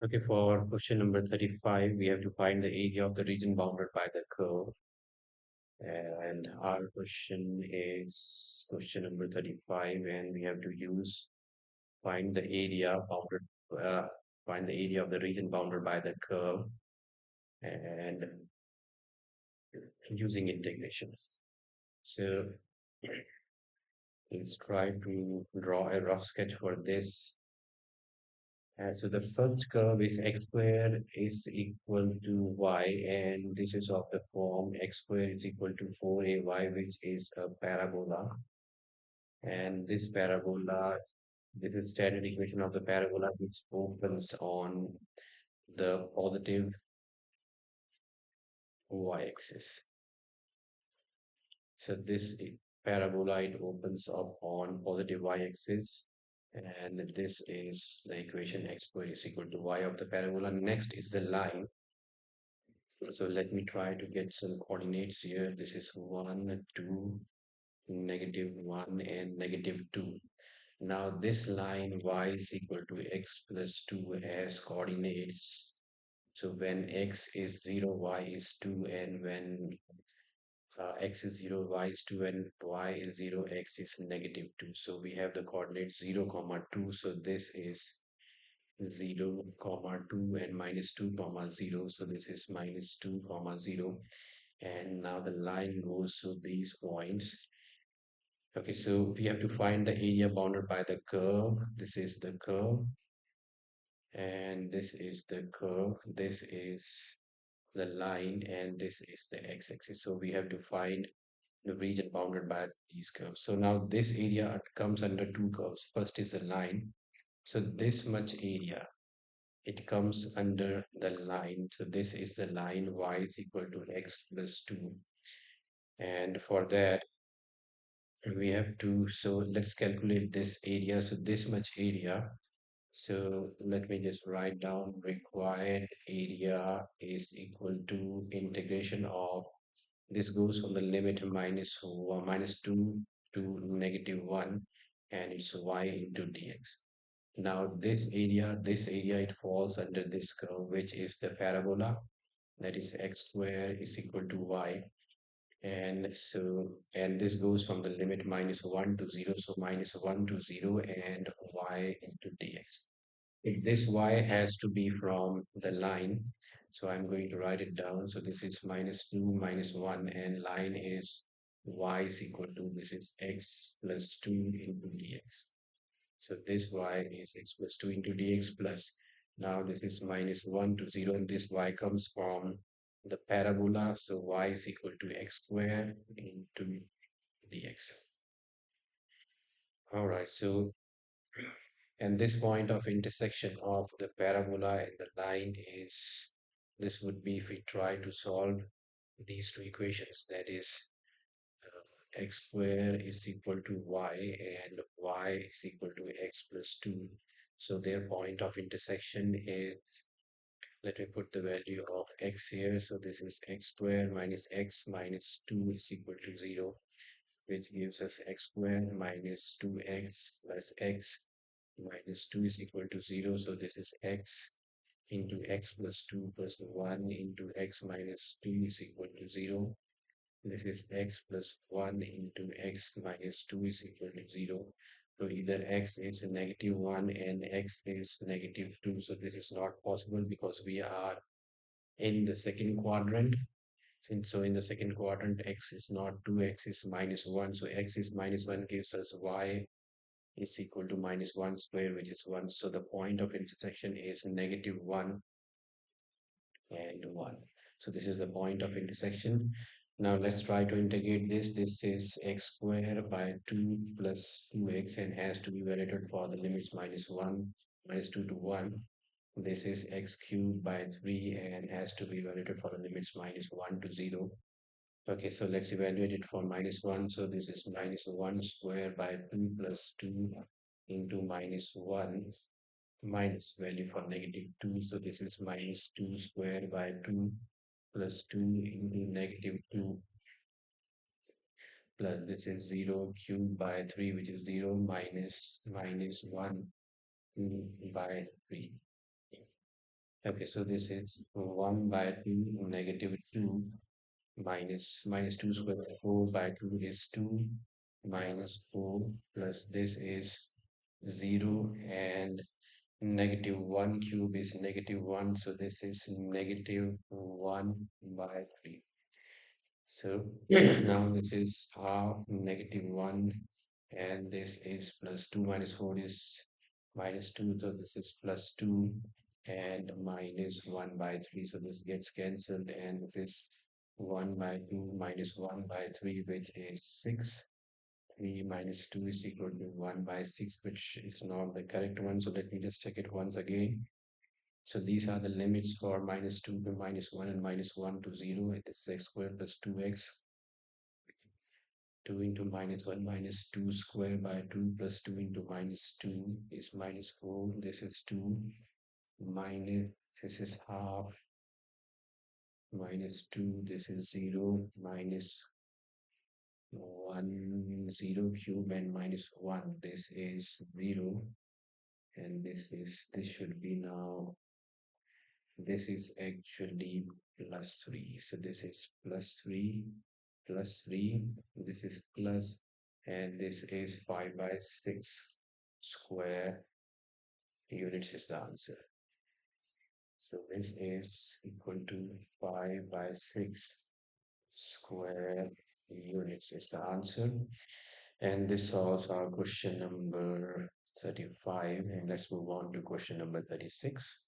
Okay, for question number 35, we have to find the area of the region bounded by the curve. And our question is question number 35, and we have to use find the area bounded, uh, find the area of the region bounded by the curve and using integrations. So let's try to draw a rough sketch for this. So the first curve is x squared is equal to y, and this is of the form x squared is equal to 4ay, which is a parabola. And this parabola, this is standard equation of the parabola, which opens on the positive y-axis. So this parabola, it opens up on positive y-axis, and this is the equation x squared is equal to y of the parabola. Next is the line. So let me try to get some coordinates here. This is 1, 2, -1, and -2. Now this line y is equal to x plus 2 has coordinates. So when x is 0, y is 2, and when x is 0, y is 2, and y is 0, x is -2. So we have the coordinates 0, comma 2. So this is 0, comma 2, and -2, comma 0. So this is -2, comma 0. And now the line goes to these points. Okay, so we have to find the area bounded by the curve. This is the curve, and this is the curve. This is the line, and this is the x-axis. So we have to find the region bounded by these curves. So now this area comes under two curves. First is a line. So this much area, it comes under the line. So this is the line y is equal to x plus 2. And for that, we have to, so let's calculate this area. So this much area. So let me just write down required area is equal to integration of, this goes from the limit minus 2 to -1, and it's y into dx. Now this area, it falls under this curve, which is the parabola, that is x square is equal to y. And so, and this goes from the limit -1 to 0, so -1 to 0 and y into dx. If this y has to be from the line, so I'm going to write it down. So this is -2, -1, and line is y is equal to, this is x plus 2 into dx. So this y is x plus 2 into dx plus, now this is -1 to 0, and this y comes from the parabola. So y is equal to x squared into dx. All right, so, and this point of intersection of the parabola and the line is, this would be if we try to solve these two equations, that is x square is equal to y and y is equal to x plus 2. So their point of intersection is, let me put the value of x here. So this is x square minus x minus 2 is equal to 0, which gives us x square minus 2x plus x minus 2 is equal to 0. So this is x into x plus 2 plus 1 into x minus 2 is equal to 0. This is x plus 1 into x minus 2 is equal to 0. So either x is a -1 and x is -2. So this is not possible because we are in the second quadrant. So in the second quadrant, x is not 2, x is -1. So x is -1 gives us y is equal to -1 square, which is 1. So the point of intersection is -1 and 1. So this is the point of intersection. Now let's try to integrate this. This is x squared by 2 plus 2x and has to be evaluated for the limits -1, -2 to 1. This is x cubed by 3 and has to be evaluated for the limits -1 to 0. Okay, so let's evaluate it for -1. So this is -1 squared by 2 plus 2 into -1 minus value for -2. So this is -2 squared by 2 plus 2 into -2 plus this is 0 cubed by 3, which is 0 minus -1 by 3. Okay, so this is 1 by 2 negative 2 minus 2 square 4 by 2 is 2 minus 4 plus this is 0 and negative 1 cube is negative 1, so this is negative 1 by 3. So now this is half negative 1 and this is plus 2 minus 4 is minus 2, so this is plus 2 and minus 1 by 3, so this gets cancelled and this is 1 by 2 minus 1 by 3, which is 6. 3 minus 2 is equal to 1 by 6, which is not the correct one, so let me just check it once again. So these are the limits for minus 2 to minus 1 and minus 1 to 0. It is x squared plus 2x. 2 into minus 1 minus 2 square by 2 plus 2 into minus 2 is minus 4. This is 2 minus, this is half minus 2. This is 0 minus 1 0 cube and minus 1. This is 0 and this should be now, this is actually plus 3. So this is plus 3 plus 3. This is plus and this is 5 by 6 square units is the answer. So this is equal to 5 by 6 square units is the answer. And this solves our question number 35. And let's move on to question number 36.